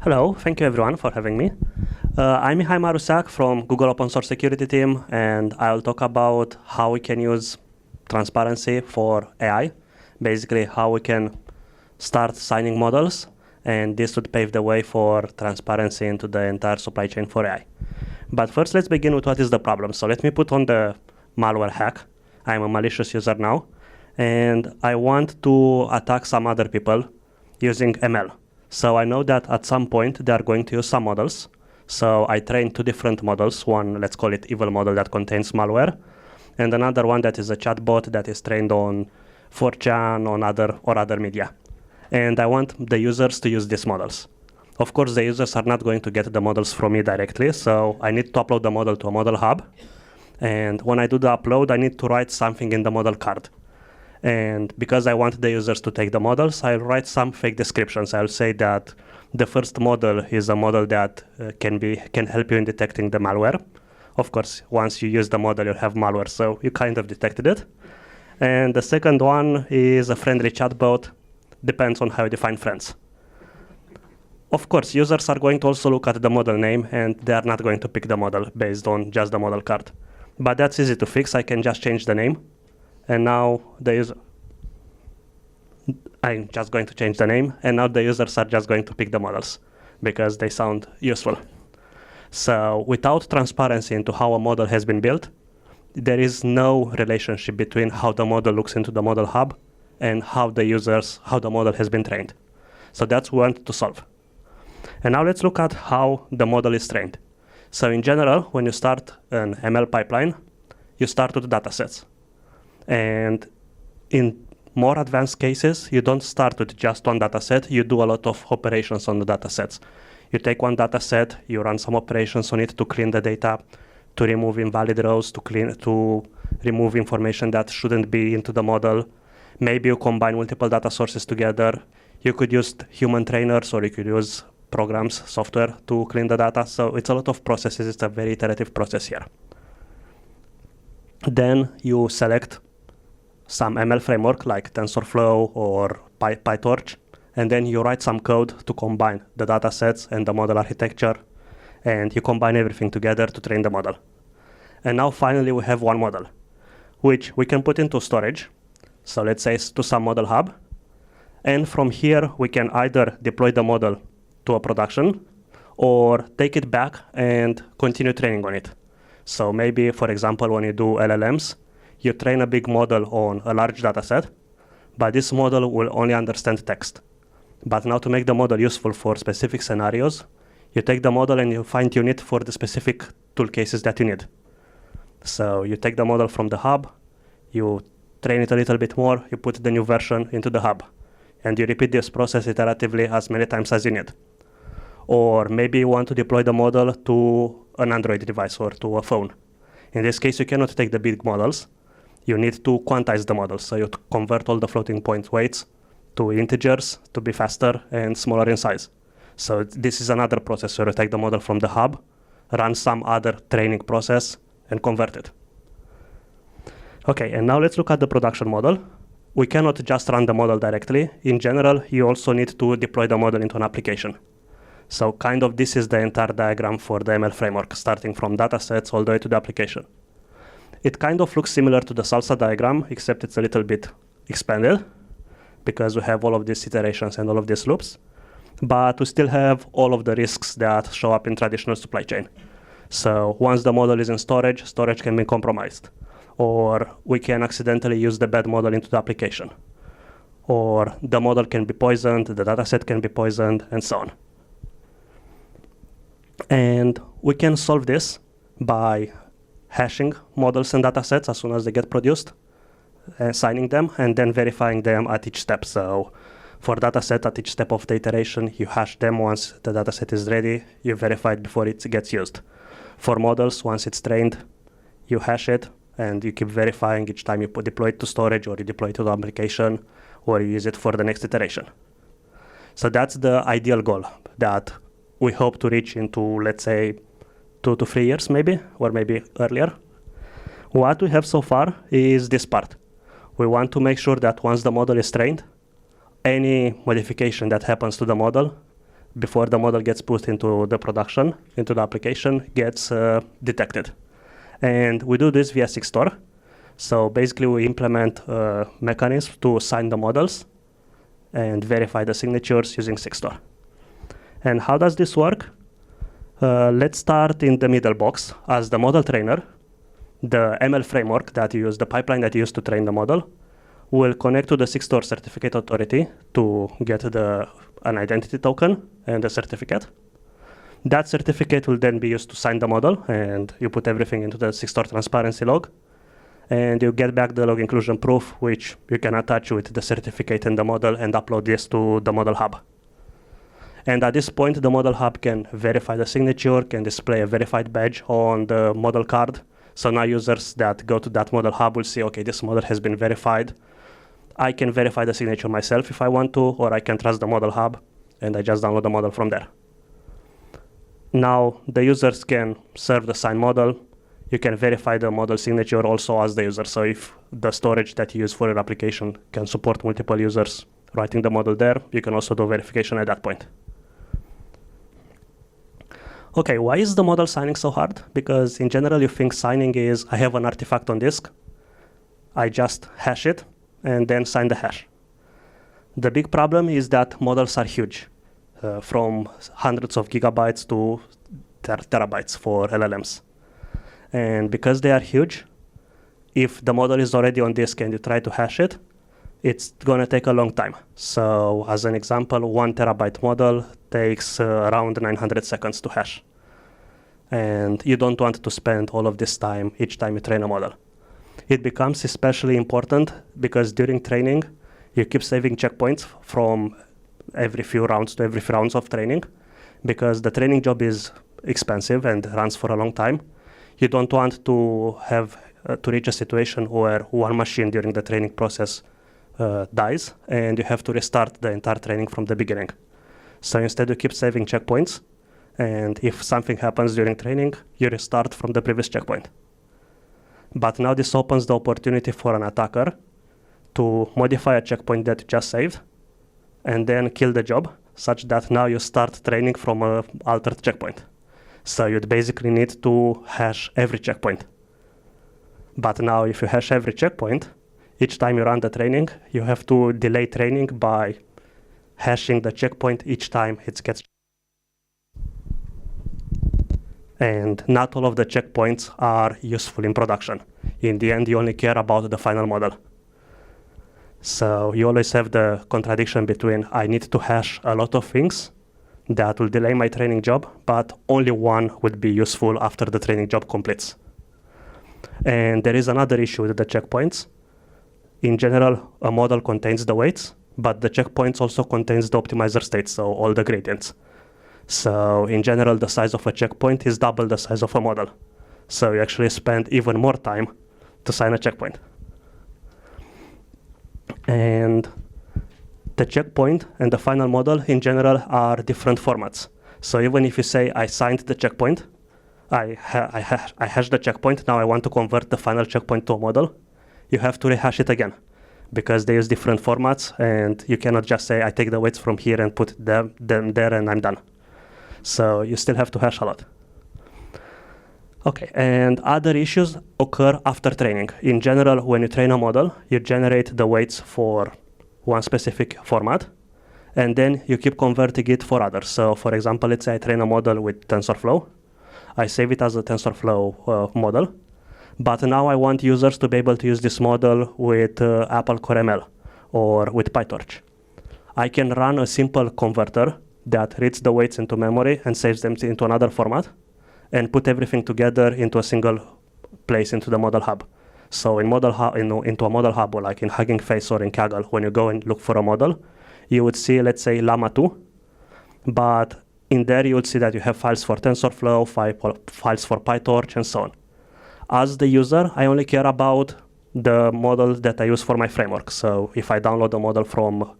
Hello, thank you everyone for having me. I'm Mihai Marusak from Google Open Source Security team, and I'll talk about how we can use transparency for AI, basically how we can start signing models, and this would pave the way for transparency into the entire supply chain for AI. But first, let's begin with what is the problem. So let me put on the malware hack. I'm a malicious user now, and I want to attack some other people using ML. So I know that at some point they are going to use some models. So I trained two different models. One, let's call it evil model that contains malware, and another one that is a chatbot that is trained on 4chan on other media. And I want the users to use these models. Of course, the users are not going to get the models from me directly, so I need to upload the model to a model hub. And when I do the upload, I need to write something in the model card. And because I want the users to take the models, I'll write some fake descriptions. I'll say that the first model is a model that can help you in detecting the malware. Of course, once you use the model, you'll have malware, so you kind of detected it. And the second one is a friendly chatbot. Depends on how you define friends. Of course, users are going to also look at the model name, and they are not going to pick the model based on just the model card. But that's easy to fix. I can just change the name. And now I'm just going to change the name, and now the users are just going to pick the models because they sound useful. So without transparency into how a model has been built, there is no relationship between how the model looks into the model hub and how the model has been trained. So that's what we want to solve. And now let's look at how the model is trained. So in general, when you start an ML pipeline, you start with datasets. And in more advanced cases, you don't start with just one dataset. You do a lot of operations on the datasets. You take one dataset, you run some operations on it to clean the data, to remove invalid rows, to remove information that shouldn't be into the model. Maybe you combine multiple data sources together. You could use human trainers, or you could use programs, software to clean the data. So it's a lot of processes. It's a very iterative process here. Then you select some ML framework like TensorFlow or PyTorch, and then you write some code to combine the data sets and the model architecture, and you combine everything together to train the model. And now finally we have one model, which we can put into storage. So let's say to some model hub. And from here, we can either deploy the model to a production or take it back and continue training on it. So maybe, for example, when you do LLMs, you train a big model on a large data set, but this model will only understand text. But now to make the model useful for specific scenarios, you take the model and you fine-tune it for the specific tool cases that you need. So you take the model from the hub, you train it a little bit more, you put the new version into the hub, and you repeat this process iteratively as many times as you need. Or maybe you want to deploy the model to an Android device or to a phone. In this case, you cannot take the big models. You need to quantize the models. So you convert all the floating point weights to integers to be faster and smaller in size. So this is another process where you take the model from the hub, run some other training process, and convert it. Okay, and now let's look at the production model. We cannot just run the model directly. In general, you also need to deploy the model into an application. So kind of this is the entire diagram for the ML framework, starting from datasets all the way to the application. It kind of looks similar to the salsa diagram, except it's a little bit expanded because we have all of these iterations and all of these loops, but we still have all of the risks that show up in traditional supply chain. So once the model is in storage, storage can be compromised, or we can accidentally use the bad model into the application, or the model can be poisoned, the dataset can be poisoned, and so on. And we can solve this by hashing models and datasets as soon as they get produced, assigning them, and then verifying them at each step. So for dataset, at each step of the iteration, you hash them. Once the dataset is ready, you verify it before it gets used. For models, once it's trained, you hash it, and you keep verifying each time you deploy it to storage, or you deploy it to the application, or you use it for the next iteration. So that's the ideal goal that we hope to reach into, let's say, 2 to 3 years maybe, or maybe earlier. What we have so far is this part. We want to make sure that once the model is trained, any modification that happens to the model before the model gets put into the production, into the application, gets detected. And we do this via SIG-Store. So basically, we implement mechanisms to sign the models and verify the signatures using SIG-Store. And how does this work? Let's start in the middle box. As the model trainer, the ML framework that you use, the pipeline that you use to train the model, will connect to the SIG-Store certificate authority to get an identity token and a certificate. That certificate will then be used to sign the model, and you put everything into the SIG-Store transparency log. And you get back the log inclusion proof, which you can attach with the certificate and the model and upload this to the model hub. And at this point, the model hub can verify the signature, can display a verified badge on the model card. So now users that go to that model hub will see, okay, this model has been verified. I can verify the signature myself if I want to, or I can trust the model hub, and I just download the model from there. Now, the users can serve the signed model. You can verify the model signature also as the user. So if the storage that you use for your application can support multiple users writing the model there, you can also do verification at that point. Okay, why is the model signing so hard? Because in general, you think signing is, I have an artifact on disk, I just hash it, and then sign the hash. The big problem is that models are huge, from hundreds of gigabytes to terabytes for LLMs. And because they are huge, if the model is already on disk and you try to hash it, it's going to take a long time. So as an example, 1 terabyte model takes around 900 seconds to hash. And you don't want to spend all of this time each time you train a model. It becomes especially important because during training, you keep saving checkpoints from every few rounds to every few rounds of training, because the training job is expensive and runs for a long time. You don't want to have to reach a situation where one machine during the training process dies, and you have to restart the entire training from the beginning. So instead, you keep saving checkpoints, and if something happens during training, you restart from the previous checkpoint. But now this opens the opportunity for an attacker to modify a checkpoint that you just saved, and then kill the job, such that now you start training from an altered checkpoint. So you'd basically need to hash every checkpoint. But now if you hash every checkpoint, each time you run the training, you have to delay training by hashing the checkpoint each time it gets. And not all of the checkpoints are useful in production. In the end, you only care about the final model. So you always have the contradiction between I need to hash a lot of things that will delay my training job, but only one would be useful after the training job completes. And there is another issue with the checkpoints. In general, a model contains the weights, but the checkpoints also contains the optimizer states, so all the gradients. So in general, the size of a checkpoint is double the size of a model. So you actually spend even more time to sign a checkpoint. And the checkpoint and the final model in general are different formats. So even if you say, I signed the checkpoint, I hashed the checkpoint, now I want to convert the final checkpoint to a model, you have to rehash it again, because they use different formats, and you cannot just say, I take the weights from here and put them there and I'm done. So you still have to hash a lot. Okay, and other issues occur after training. In general, when you train a model, you generate the weights for one specific format, and then you keep converting it for others. So for example, let's say I train a model with TensorFlow. I save it as a TensorFlow model, but now I want users to be able to use this model with Apple Core ML or with PyTorch. I can run a simple converter that reads the weights into memory and saves them into another format, and put everything together into a single place into the model hub. So into a model hub, or like in Hugging Face or in Kaggle, when you go and look for a model, you would see, let's say, Llama 2, but in there you would see that you have files for TensorFlow, files for PyTorch, and so on. As the user, I only care about the model that I use for my framework. So if I download a model from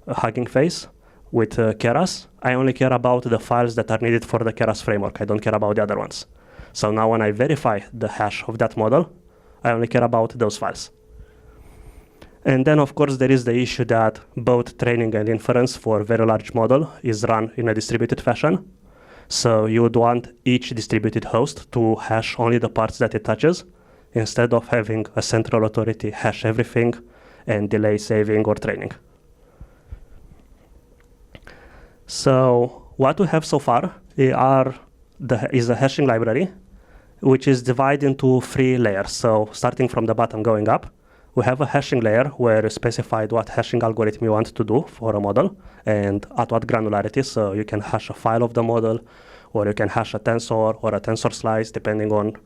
Hugging Face with Keras, I only care about the files that are needed for the Keras framework. I don't care about the other ones. So now when I verify the hash of that model, I only care about those files. And then, of course, there is the issue that both training and inference for very large model is run in a distributed fashion. So you would want each distributed host to hash only the parts that it touches, instead of having a central authority hash everything and delay saving or training. So what we have so far is a hashing library, which is divided into 3 layers. So starting from the bottom going up, we have a hashing layer where you specified what hashing algorithm you want to do for a model and at what granularity. So you can hash a file of the model, or you can hash a tensor or a tensor slice, depending on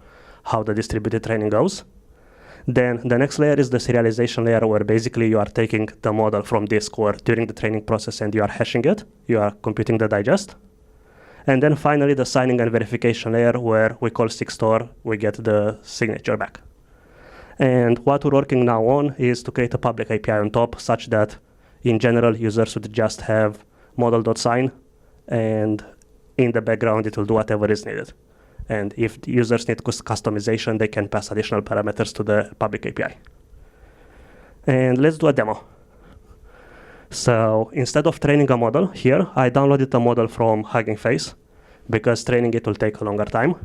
how the distributed training goes. Then the next layer is the serialization layer, where basically you are taking the model from disk or during the training process and you are hashing it. You are computing the digest. And then finally the signing and verification layer, where we call SIG_store, we get the signature back. And what we're working now on is to create a public API on top, such that in general users would just have model.sign, and in the background it will do whatever is needed. And if the users need customization, they can pass additional parameters to the public API. And let's do a demo. So instead of training a model here, I downloaded a model from Hugging Face, because training it will take a longer time.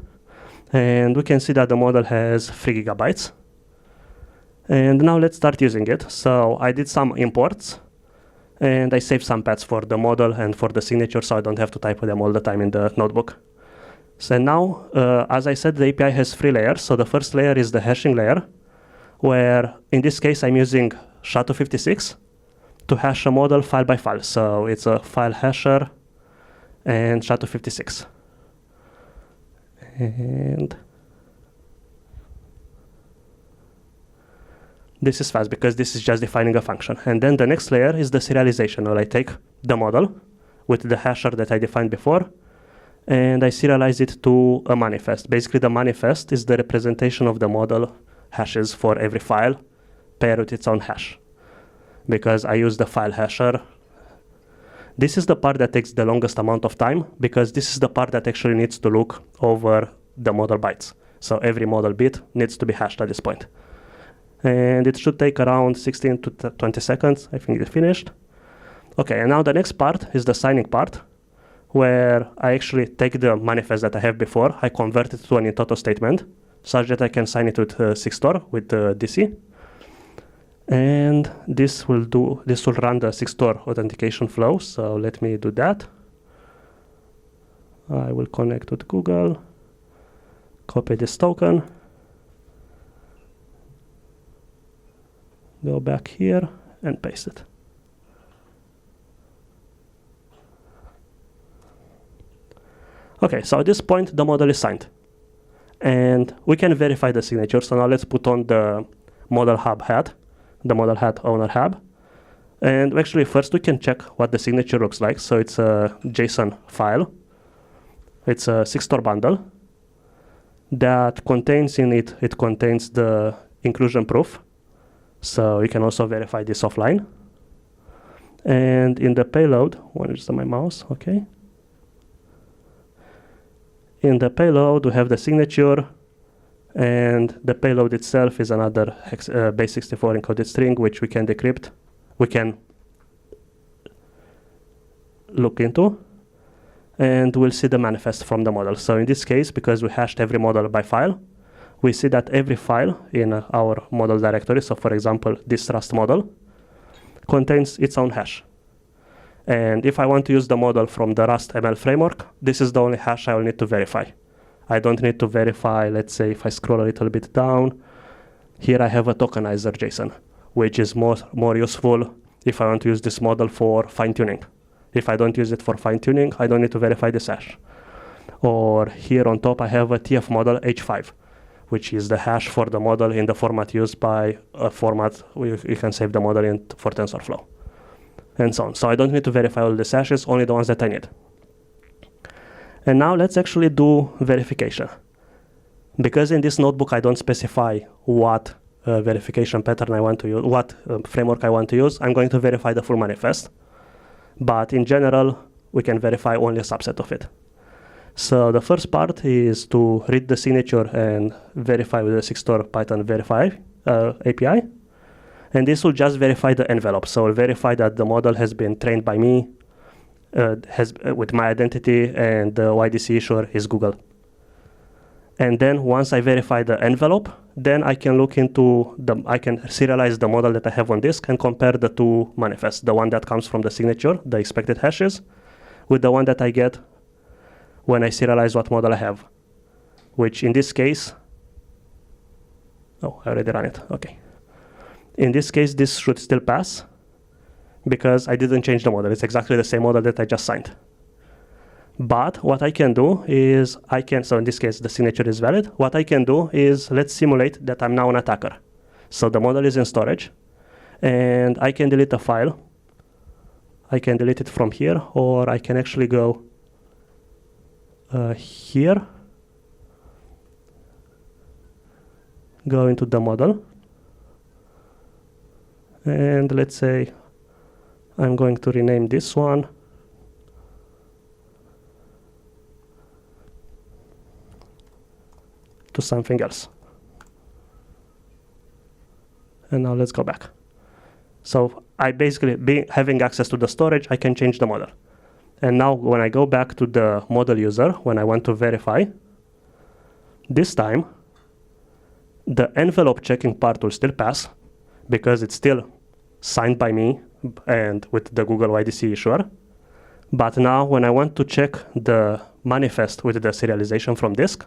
And we can see that the model has 3 gigabytes. And now let's start using it. So I did some imports, and I saved some paths for the model and for the signature, so I don't have to type them all the time in the notebook. So now, as I said, the API has 3 layers. So the first layer is the hashing layer, where in this case I'm using SHA-256 to hash a model file by file. So it's a file hasher and SHA-256. And this is fast because this is just defining a function. And then the next layer is the serialization, where I take the model with the hasher that I defined before, and I serialize it to a manifest. Basically, the manifest is the representation of the model hashes for every file paired with its own hash, because I use the file hasher. This is the part that takes the longest amount of time, because this is the part that actually needs to look over the model bytes. So every model bit needs to be hashed at this point. And it should take around 16 to 20 seconds. I think it's finished. Okay, and now the next part is the signing part, where I actually take the manifest that I have before, I convert it to an in-toto statement, such that I can sign it with SIG_store, with DC. And this will run the SIG_store authentication flow. So let me do that. I will connect with Google, copy this token, go back here and paste it. Okay, so at this point the model is signed, and we can verify the signature. So now let's put on the model hub hat, the model hat owner hub, and actually first we can check what the signature looks like. So it's a JSON file. It's a SIG_store bundle that contains in it, it contains the inclusion proof. So you can also verify this offline. And in the payload, where is my mouse? Okay. In the payload, we have the signature, and the payload itself is another base64 encoded string, which we can decrypt. We can look into, and we'll see the manifest from the model. So in this case, because we hashed every model by file, we see that every file in our model directory, so for example, this Rust model, contains its own hash. And if I want to use the model from the Rust ML framework, this is the only hash I will need to verify. I don't need to verify, let's say, if I scroll a little bit down, here I have a tokenizer JSON, which is more useful if I want to use this model for fine-tuning. If I don't use it for fine-tuning, I don't need to verify this hash. Or here on top, I have a TF model H5, which is the hash for the model in the format used by a format you can save the model in for TensorFlow, and so on. So I don't need to verify all these hashes, only the ones that I need. And now let's actually do verification. Because in this notebook I don't specify what verification pattern I want to use, what framework I want to use, I'm going to verify the full manifest. But in general, we can verify only a subset of it. So the first part is to read the signature and verify with the SIG_store Python verify API. And this will just verify the envelope. So it'll verify that the model has been trained by me, with my identity, and the YDC issuer is Google. And then once I verify the envelope, then I can look into I can serialize the model that I have on disk and compare the two manifests, the one that comes from the signature, the expected hashes, with the one that I get when I serialize what model I have, which in this case, oh, I already ran it, okay. In this case, this should still pass because I didn't change the model. It's exactly the same model that I just signed. But what I can do is so in this case, the signature is valid. What I can do is let's simulate that I'm now an attacker. So the model is in storage, and I can delete a file. I can delete it from here, or I can actually go here, go into the model, and let's say I'm going to rename this one to something else. And now let's go back. So I basically, having access to the storage, I can change the model. And now when I go back to the model user, when I want to verify, this time, the envelope checking part will still pass because it's still signed by me and with the Google YDC issuer. But now when I want to check the manifest with the serialization from disk,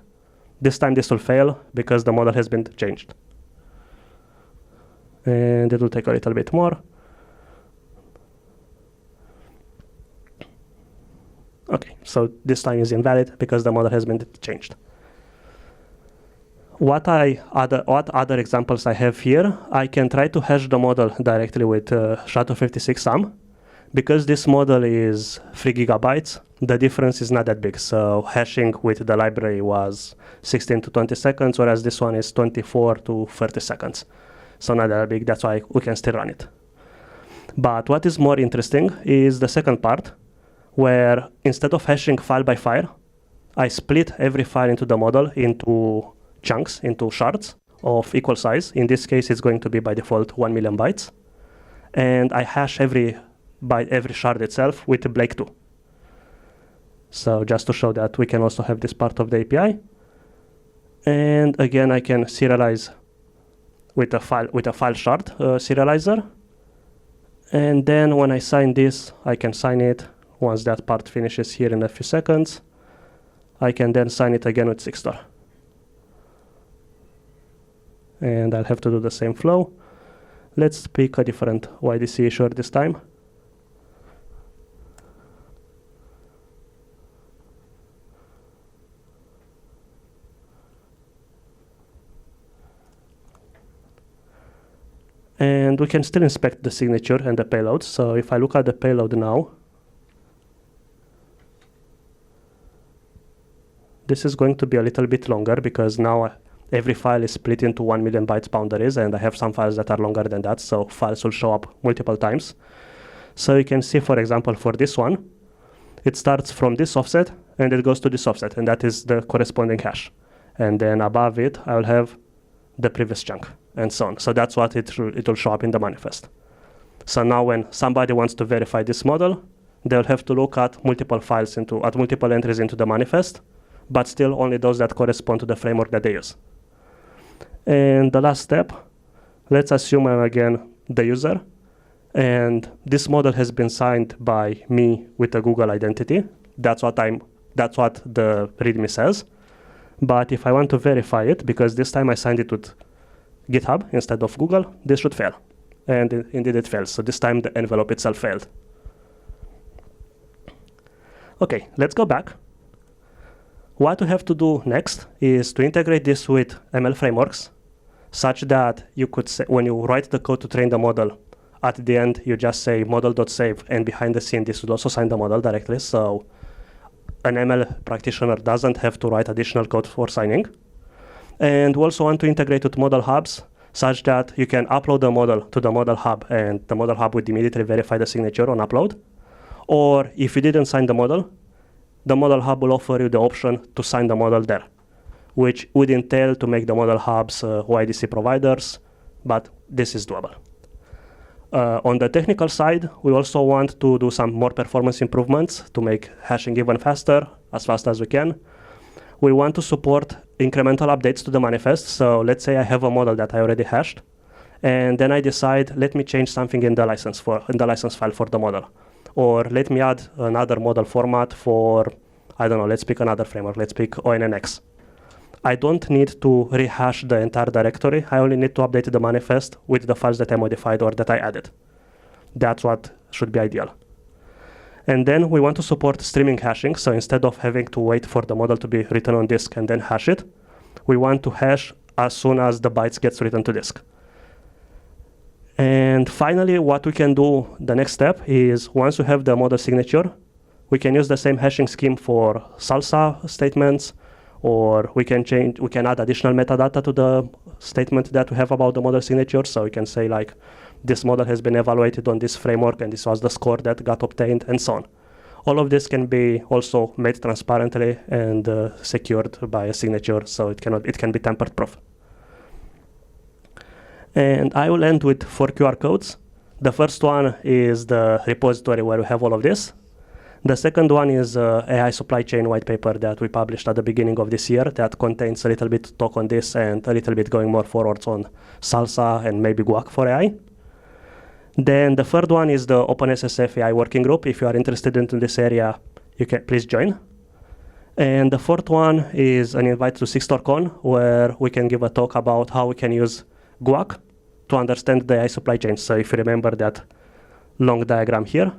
this time this will fail because the model has been changed. And it will take a little bit more. Okay, so this time is invalid because the model has been changed. What other examples I have here, I can try to hash the model directly with SHA-256 sum. Because this model is 3 gigabytes, the difference is not that big. So hashing with the library was 16 to 20 seconds, whereas this one is 24 to 30 seconds. So not that big, that's why we can still run it. But what is more interesting is the second part, where instead of hashing file by file, I split every file into the model into chunks, into shards of equal size. In this case, it's going to be by default 1 million bytes. And I hash every shard itself with Blake 2. So just to show that we can also have this part of the API. And again, I can serialize with a file shard serializer. And then when I sign this, I can sign it. Once that part finishes here in a few seconds, I can then sign it again with SigStar. And I'll have to do the same flow. Let's pick a different YDC issuer this time. And we can still inspect the signature and the payload. So if I look at the payload now, this is going to be a little bit longer because now every file is split into 1 million bytes boundaries, and I have some files that are longer than that, so files will show up multiple times. So you can see, for example, for this one, it starts from this offset and it goes to this offset, and that is the corresponding hash. And then above it, I will have the previous chunk, and so on. So that's what it will show up in the manifest. So now when somebody wants to verify this model, they'll have to look at multiple files at multiple entries into the manifest, but still only those that correspond to the framework that they use. And the last step, let's assume I'm again the user, and this model has been signed by me with a Google identity. That's what the README says. But if I want to verify it, because this time I signed it with GitHub instead of Google, this should fail. And indeed it fails. So this time the envelope itself failed. Okay, let's go back. What we have to do next is to integrate this with ML frameworks, such that you could say, when you write the code to train the model, at the end you just say model.save, and behind the scene this would also sign the model directly. So an ML practitioner doesn't have to write additional code for signing. And we also want to integrate with model hubs, such that you can upload the model to the model hub, and the model hub would immediately verify the signature on upload. Or if you didn't sign the model hub will offer you the option to sign the model there, which would entail to make the model hubs YDC providers, but this is doable. On the technical side, we also want to do some more performance improvements to make hashing even faster, as fast as we can. We want to support incremental updates to the manifest. So let's say I have a model that I already hashed, and then I decide, let me change something in the license file for the model. Or let me add another model format for, I don't know, let's pick another framework. Let's pick ONNX. I don't need to rehash the entire directory. I only need to update the manifest with the files that I modified or that I added. That's what should be ideal. And then we want to support streaming hashing. So instead of having to wait for the model to be written on disk and then hash it, we want to hash as soon as the bytes gets written to disk. And finally, what we can do, the next step is once we have the model signature, we can use the same hashing scheme for salsa statements, or we can add additional metadata to the statement that we have about the model signature. So we can say like, this model has been evaluated on this framework and this was the score that got obtained and so on. All of this can be also made transparently and secured by a signature, so it can be tampered proof. And I will end with 4 QR codes. The first one is the repository where we have all of this. The second one is AI supply chain white paper that we published at the beginning of this year that contains a little bit talk on this and a little bit going more forwards on Salsa and maybe Guac for AI. Then the third one is the OpenSSF AI working group. If you are interested in this area, you can please join. And the fourth one is an invite to SixTorCon, where we can give a talk about how we can use Guac to understand the AI supply chain. So if you remember that long diagram here,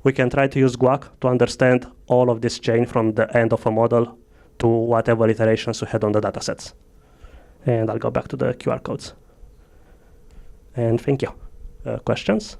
we can try to use Guac to understand all of this chain from the end of a model to whatever iterations we had on the datasets. And I'll go back to the QR codes. And thank you. Questions?